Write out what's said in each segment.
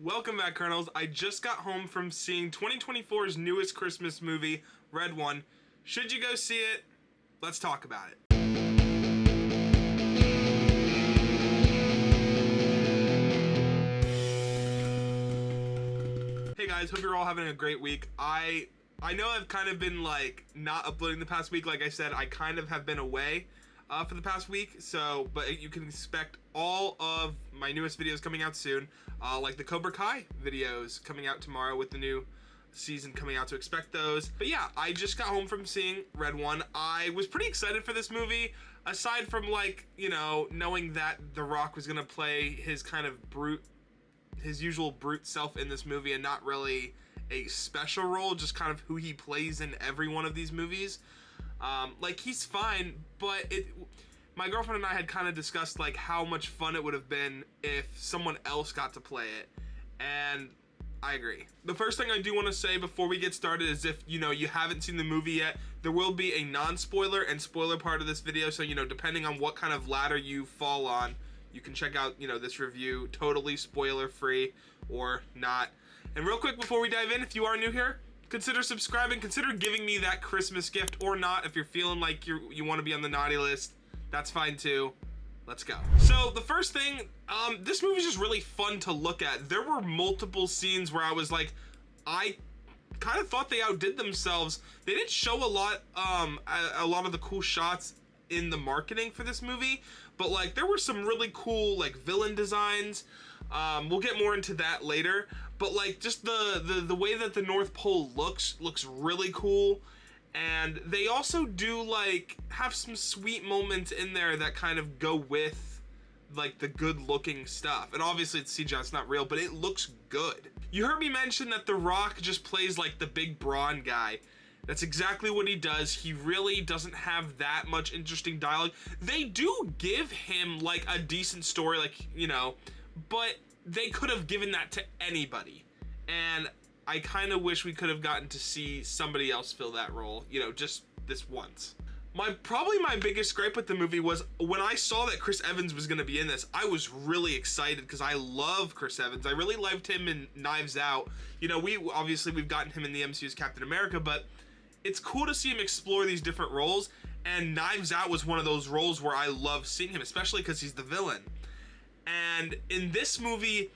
Welcome back, Kernels. I just got home from seeing 2024's newest Christmas movie, Red One. Should you go see it? Let's talk about it. Hey guys, hope you're all having a great week. I know I've kind of been not uploading the past week. Like I said, I kind of have been away for the past week, but you can expect all of my newest videos coming out soon, like the Cobra Kai videos coming out tomorrow with the new season coming out, to expect those. But yeah, I just got home from seeing Red One. I was pretty excited for this movie, aside from knowing that The Rock was gonna play his his usual brute self in this movie and not really a special role, just kind of who he plays in every one of these movies. He's fine, but my girlfriend and I had kind of discussed how much fun it would have been if someone else got to play it, and I agree. The first thing I do want to say before we get started is, if you haven't seen the movie yet, there will be a non-spoiler and spoiler part of this video, so depending on what kind of ladder you fall on, you can check out this review totally spoiler free or not. And real quick before we dive in, if you are new here, consider subscribing, consider giving me that Christmas gift, or not. If you're feeling like you want to be on the naughty list, that's fine too. Let's go. So the first thing, this movie is just really fun to look at. There were multiple scenes where I was like, I kind of thought they outdid themselves. They didn't show a lot of the cool shots in the marketing for this movie, but there were some really cool villain designs. We'll get more into that later, but just the way that the North Pole looks really cool. And they also do have some sweet moments in there that kind of go with the good looking stuff. And obviously it's CGI, it's not real, but it looks good. You heard me mention that The Rock just plays the big brawn guy. That's exactly what he does. He really doesn't have that much interesting dialogue. They do give him a decent story, but they could have given that to anybody. And I kind of wish we could have gotten to see somebody else fill that role, just this once. Probably my biggest gripe with the movie was when I saw that Chris Evans was going to be in this. I was really excited because I love Chris Evans. I really liked him in Knives Out. We've gotten him in the MCU's Captain America, but it's cool to see him explore these different roles. And Knives Out was one of those roles where I love seeing him, especially because he's the villain. And in this movie,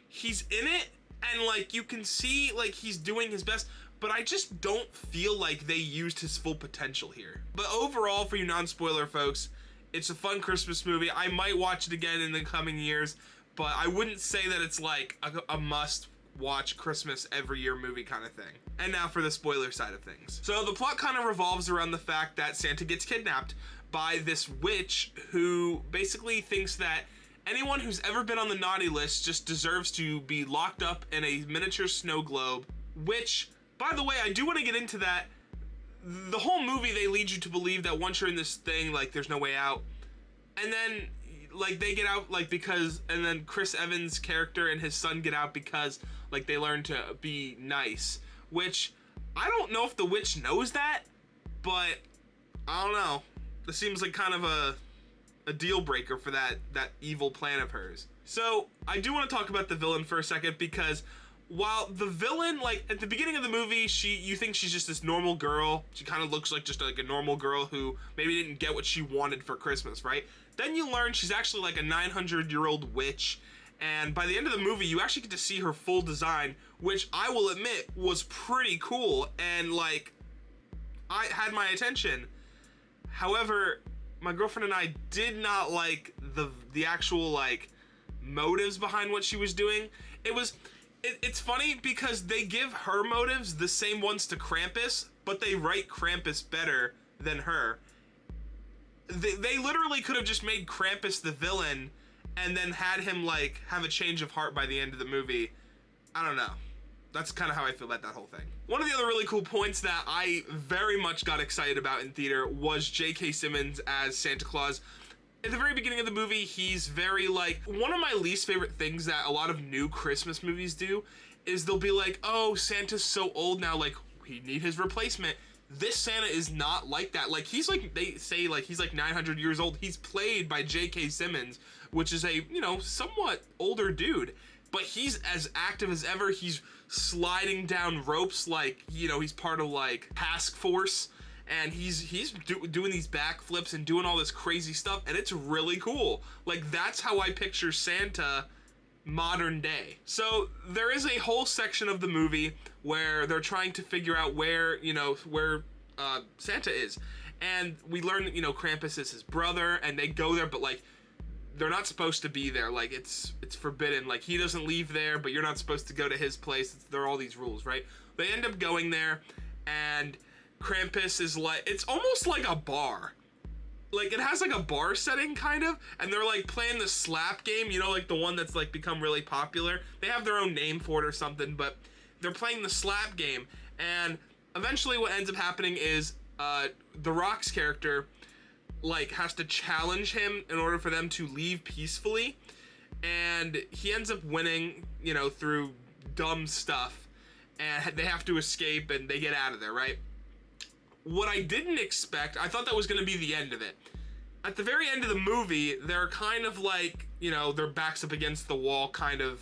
he's in it, and you can see he's doing his best, but I just don't feel like they used his full potential here. But overall, for you non-spoiler folks, it's a fun Christmas movie. I might watch it again in the coming years, but I wouldn't say that it's a must watch Christmas every year movie kind of thing. And now for the spoiler side of things. So the plot kind of revolves around the fact that Santa gets kidnapped by this witch who basically thinks that anyone who's ever been on the naughty list just deserves to be locked up in a miniature snow globe, which, by the way, I do want to get into that. The whole movie, they lead you to believe that once you're in this thing, there's no way out. And then, they get out, and then Chris Evans' character and his son get out because, they learn to be nice. Which, I don't know if the witch knows that, but, I don't know. This seems kind of a deal breaker for that evil plan of hers. So I do want to talk about the villain for a second, because while the villain, at the beginning of the movie, you think she's just this normal girl. She kind of looks just like a normal girl who maybe didn't get what she wanted for Christmas, right? Then you learn she's actually a 900-year-old witch, and by the end of the movie, you actually get to see her full design, which I will admit was pretty cool, and I had my attention. However, my girlfriend and I did not like the actual motives behind what she was doing. It's funny because they give her motives the same ones to Krampus, but they write Krampus better than her. They literally could have just made Krampus the villain and then had him have a change of heart by the end of the movie. I don't know. That's kind of how I feel about that whole thing. One of the other really cool points that I very much got excited about in theater was J.K. Simmons as Santa Claus. At the very beginning of the movie, he's very one of my least favorite things that a lot of new Christmas movies do is they'll be oh, Santa's so old now, we need his replacement. This Santa is not like that. He's they say he's 900 years old. He's played by J.K. Simmons, which is a, somewhat older dude. but he's as active as ever. He's sliding down ropes like, you know, he's part of like task force, and he's doing these backflips and doing all this crazy stuff, and it's really cool. Like, that's how I picture Santa modern day. So there is a whole section of the movie where they're trying to figure out where, you know, where Santa is, and we learn that, you know, Krampus is his brother, and they go there, but like, they're not supposed to be there. Like, it's forbidden. Like, he doesn't leave there, but you're not supposed to go to his place. There are all these rules, right? They end up going there, and Krampus is like, it's almost like a bar. Like, it has like a bar setting kind of, and they're like playing the slap game, you know, like the one that's like become really popular. They have their own name for it or something, but they're playing the slap game, and eventually what ends up happening is The Rock's character like has to challenge him in order for them to leave peacefully, and he ends up winning, you know, through dumb stuff, and they have to escape and they get out of there, right? What I didn't expect, I thought that was going to be the end of it. At the very end of the movie, they're kind of like, you know, their backs up against the wall kind of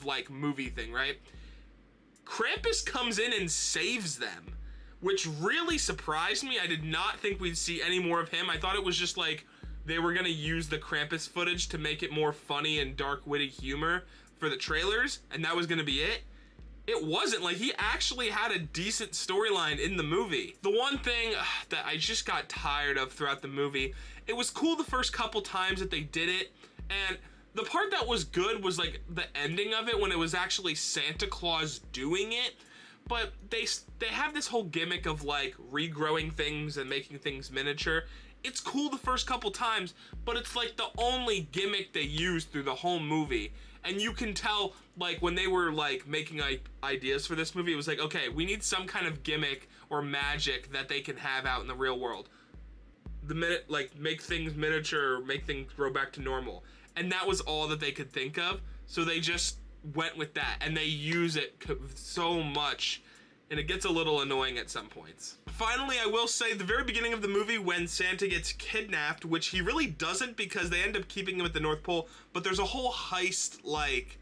like movie thing, right? Krampus comes in and saves them, which really surprised me. I did not think we'd see any more of him. I thought it was just like they were going to use the Krampus footage to make it more funny and dark, witty humor for the trailers, and that was going to be it. It wasn't. Like, he actually had a decent storyline in the movie. The one thing that I just got tired of throughout the movie, it was cool the first couple times that they did it, and the part that was good was like the ending of it when it was actually Santa Claus doing it. But they have this whole gimmick of like regrowing things and making things miniature. It's cool the first couple times, but it's like the only gimmick they used through the whole movie. And you can tell, like, when they were like making ideas for this movie, it was like, okay, we need some kind of gimmick or magic that they can have out in the real world. The minute, like, make things miniature, make things grow back to normal. And that was all that they could think of. So they just went with that, and they use it so much, and it gets a little annoying at some points. Finally, I will say the very beginning of the movie when Santa gets kidnapped, which he really doesn't because they end up keeping him at the North Pole, but there's a whole heist like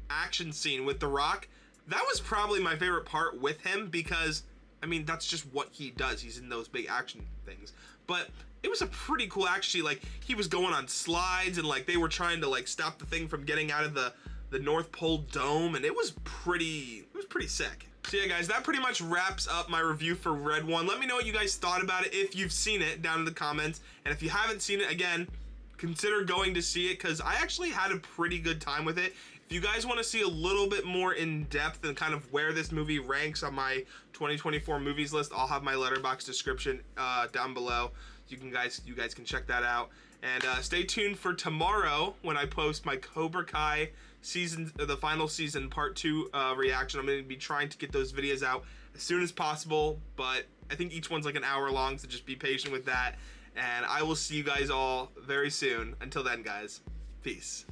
action scene with The Rock. That was probably my favorite part with him because, I mean, that's just what he does. He's in those big action things. But it was a pretty cool action. Like, he was going on slides and like they were trying to like stop the thing from getting out of the North Pole dome, and it was pretty sick. So yeah, guys, that pretty much wraps up my review for Red One. Let me know what you guys thought about it if you've seen it down in the comments, and if you haven't seen it, again, consider going to see it because I actually had a pretty good time with it. If you guys want to see a little bit more in depth and kind of where this movie ranks on my 2024 movies list, I'll have my Letterboxd description down below. You guys can check that out. And stay tuned for tomorrow when I post my Cobra Kai the final season part 2 reaction. I'm going to be trying to get those videos out as soon as possible, but I think each one's like an hour long, so just be patient with that. And I will see you guys all very soon. Until then, guys, peace.